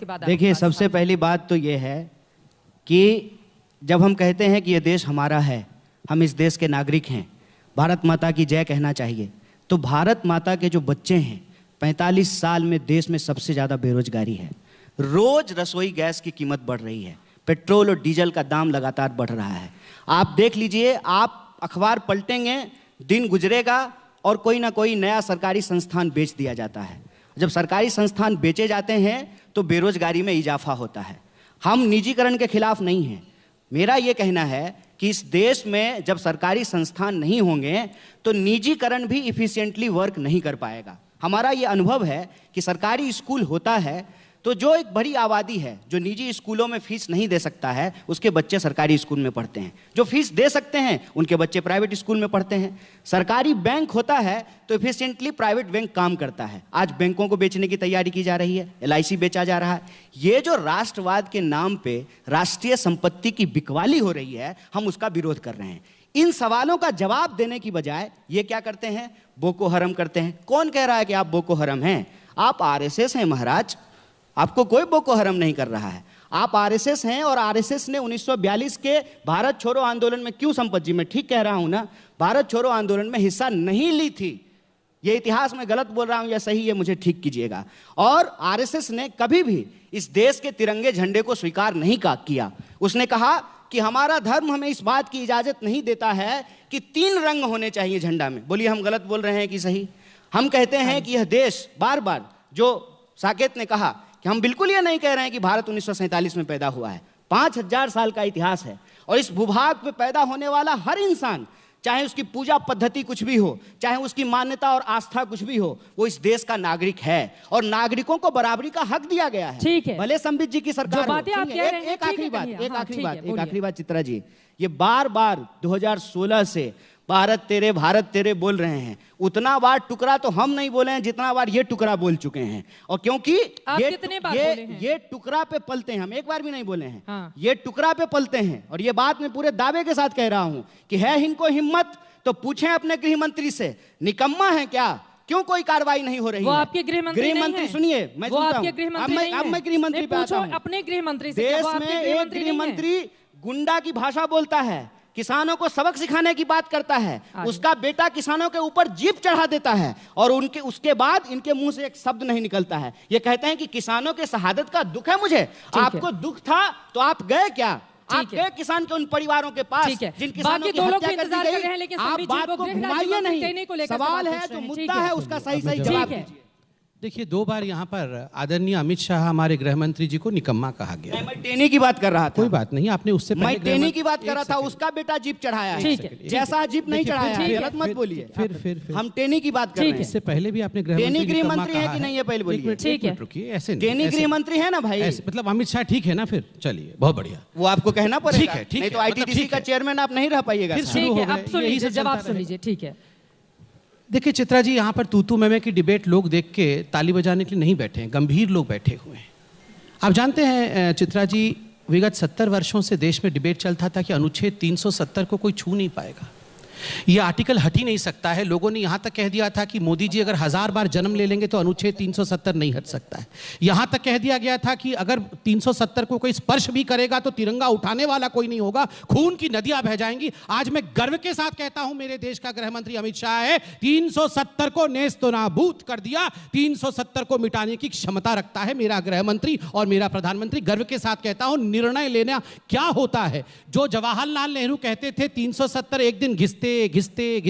बाद देखिए, सबसे पहली बात तो ये है कि जब हम कहते हैं कि ये देश हमारा है, हम इस देश के नागरिक हैं, भारत माता की जय कहना चाहिए, तो भारत माता के जो बच्चे हैं, 45 साल में देश में सबसे ज़्यादा बेरोजगारी है। रोज रसोई गैस की कीमत बढ़ रही है, पेट्रोल और डीजल का दाम लगातार बढ़ रहा है। आप देख लीजिए, आप अखबार पलटेंगे, दिन गुजरेगा और कोई ना कोई नया सरकारी संस्थान बेच दिया जाता है। जब सरकारी संस्थान बेचे जाते हैं तो बेरोजगारी में इजाफा होता है। हम निजीकरण के खिलाफ नहीं हैं। मेरा ये कहना है कि इस देश में जब सरकारी संस्थान नहीं होंगे तो निजीकरण भी इफिशिएंटली वर्क नहीं कर पाएगा। हमारा ये अनुभव है कि सरकारी स्कूल होता है तो जो एक बड़ी आबादी है जो निजी स्कूलों में फीस नहीं दे सकता है, उसके बच्चे सरकारी स्कूल में पढ़ते हैं। जो फीस दे सकते हैं उनके बच्चे प्राइवेट स्कूल में पढ़ते हैं। सरकारी बैंक होता है तो इफिशिएंटली प्राइवेट बैंक काम करता है। आज बैंकों को बेचने की तैयारी की जा रही है, LIC बेचा जा रहा है। ये जो राष्ट्रवाद के नाम पे राष्ट्रीय संपत्ति की बिकवाली हो रही है, हम उसका विरोध कर रहे हैं। इन सवालों का जवाब देने की बजाय ये क्या करते हैं, बोको हरम करते हैं। कौन कह रहा है कि आप बोको हरम हैं? आप RSS हैं महाराज, आपको कोई बोको हरम नहीं कर रहा है। आप RSS हैं और RSS ने 1942 के भारत छोड़ो आंदोलन में क्यों, संपत जी मैं ठीक कह रहा हूं ना, भारत छोड़ो आंदोलन में हिस्सा नहीं ली थी। ये इतिहास में गलत बोल रहा हूं या सही, ये मुझे ठीक कीजिएगा। और RSS ने कभी भी इस देश के तिरंगे झंडे को स्वीकार नहीं किया। उसने कहा कि हमारा धर्म हमें इस बात की इजाजत नहीं देता है कि 3 रंग होने चाहिए झंडा में। बोलिए हम गलत बोल रहे हैं कि सही? हम कहते हैं कि यह देश बार बार, जो साकेत ने कहा कि हम बिल्कुल ये नहीं कह रहे हैं कि भारत 1947 में पैदा हुआ है। 5000 साल का इतिहास है और इस भूभाग में पैदा होने वाला हर इंसान, चाहे उसकी पूजा पद्धति कुछ भी हो, चाहे उसकी मान्यता और आस्था कुछ भी हो, वो इस देश का नागरिक है और नागरिकों को बराबरी का हक दिया गया है। ठीक है, भले संबित जी की सरकार हो। एक आखिरी बात चित्रा जी, ये बार बार 2016 से भारत तेरे बोल रहे हैं। उतना बार टुकड़ा तो हम नहीं बोले हैं जितना बार ये टुकड़ा बोल चुके हैं। और क्योंकि ये टुकड़ा पे पलते हैं, हम एक बार भी नहीं बोले हैं। हाँ। ये टुकड़ा पे पलते हैं और ये बात मैं पूरे दावे के साथ कह रहा हूं कि है इनको हिम्मत तो पूछें अपने गृह मंत्री से, निकम्मा है क्या? क्यों कोई कार्रवाई नहीं हो रही है? आपके गृह मंत्री सुनिए, मैं सुनता हूं। अब मैं गृह मंत्री पे आता हूं। अपने गृह मंत्री से। देश में एक गृह मंत्री गुंडा की भाषा बोलता है, किसानों को सबक सिखाने की बात करता है, उसका बेटा किसानों के ऊपर जीप चढ़ा देता है और उसके बाद इनके मुंह से एक शब्द नहीं निकलता है। ये कहते हैं कि किसानों के शहादत का दुख है मुझे। आपको दुख था तो आप गए क्या? आप गए किसान के उन परिवारों के पास जिन किसानों की हत्या कर दी गई? आप बात को घुमाइए नहीं। सवाल है जो मुद्दा है उसका सही जवाब दीजिए। देखिए, 2 बार यहाँ पर आदरणीय अमित शाह हमारे गृह मंत्री जी को निकम्मा कहा गया। मैं टेनी की बात कर रहा था। कोई बात नहीं, आपने उससे पहले मैं टेनी की बात कर रहा था। उसका बेटा जीप चढ़ाया है, जैसा जीप नहीं चढ़ाया है, गलत मत बोलिए। फिर हम टेनी की बात कर रहे हैं। इससे पहले भी आपने टेनी गृह मंत्री है कि नहीं है पहले बोलिए। ठीक है, रुकिए, ऐसे टेनी गृह मंत्री है ना भाई, मतलब अमित शाह ठीक है ना? फिर चलिए, बहुत बढ़िया। वो आपको कहना पड़ेगा, ठीक है, नहीं तो ITTC का चेयरमैन आप नहीं रह पाइएगा। जवाब सुन लीजिए। ठीक है, देखिए चित्रा जी, यहाँ पर तूतू मैमे की डिबेट लोग देख के ताली बजाने के लिए नहीं बैठे हैं, गंभीर लोग बैठे हुए हैं। आप जानते हैं चित्रा जी, विगत 70 वर्षों से देश में डिबेट चलता था कि अनुच्छेद 370 को कोई छू नहीं पाएगा, यह आर्टिकल हट ही नहीं सकता है। लोगों ने यहां तक कह दिया था कि मोदी जी अगर 1000 बार जन्म ले लेंगे तो अनुच्छेद 370 नहीं हट सकता है। यहां तक कह दिया गया था कि अगर 370 को कोई स्पर्श भी करेगा तो तिरंगा उठाने वाला कोई नहीं होगा, खून की नदियां बह जाएंगी। आज मैं गर्व के साथ कहता हूं, मेरे देश का गृह मंत्री अमित शाह है, 370 को नेस्तनाबूद कर दिया। 370 को मिटाने की क्षमता रखता है मेरा गृह मंत्री और मेरा प्रधानमंत्री। गर्व के साथ कहता हूं, निर्णय लेना क्या होता है। जो जवाहरलाल नेहरू कहते थे 370 एक दिन घिस जाएगा,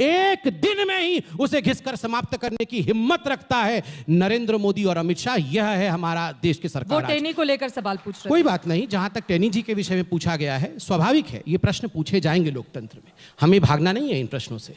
एक दिन में ही उसे घिसकर समाप्त करने की हिम्मत रखता है नरेंद्र मोदी और अमित शाह। यह है हमारा देश की सरकार। वो टेनी को लेकर सवाल पूछ रहे हैं। कोई बात नहीं, जहां तक टेनी जी के विषय में पूछा गया है, स्वाभाविक है ये प्रश्न पूछे जाएंगे लोकतंत्र में, हमें भागना नहीं है इन प्रश्नों से।